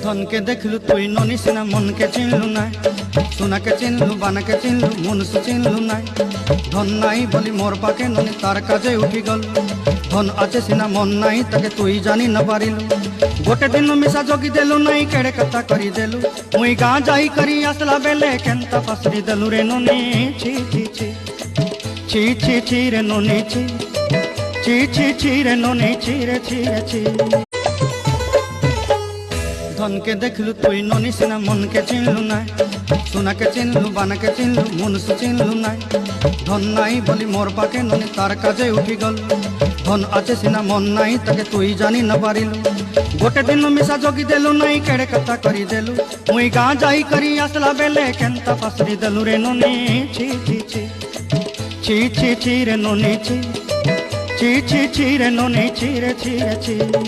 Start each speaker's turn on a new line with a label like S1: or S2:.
S1: धन के देखलु तुई ननी सिना मन के चिन्हलु ना सोना के चिन्हलु बाना के चिन्हलु मुनसु चिन्हलु ना धन नाई बोली मोर पाके ननी तार काजे उठी गल धन आचे सिना मन नाई ताके तुई जानी न पारिलु गोटे दिन मिसा जोगी देलु नाई केड़े कथा करी देलु मुई गाँ जाई करी आसला बेले केंता पसरी देलु रे ननी छी छी छी छी छी छी रे ननी छी छी छी छी रे ननी छी रे छी रे छी धन के देखलु तुई ननी सिना मन के चिन्हलु ना सोना के चिन्हलु बाना के चिन्हलु मुनसु चिन्हलु ना धन नाई बोली मोर पाके ननी तार काजे उठी गल धन आचे सिना मन नाई ताके तुई जानी न पारिलु गोटे दिन मिसा जोगी देलु नाई केड़े कथा करी देलु मुई गाँ जाई करी आसला बेले केंता पसरी देलु रे ननी छी छी छी छी छी छी रे ननी छी छी छी छी रे ननी छी रे छी रे छी।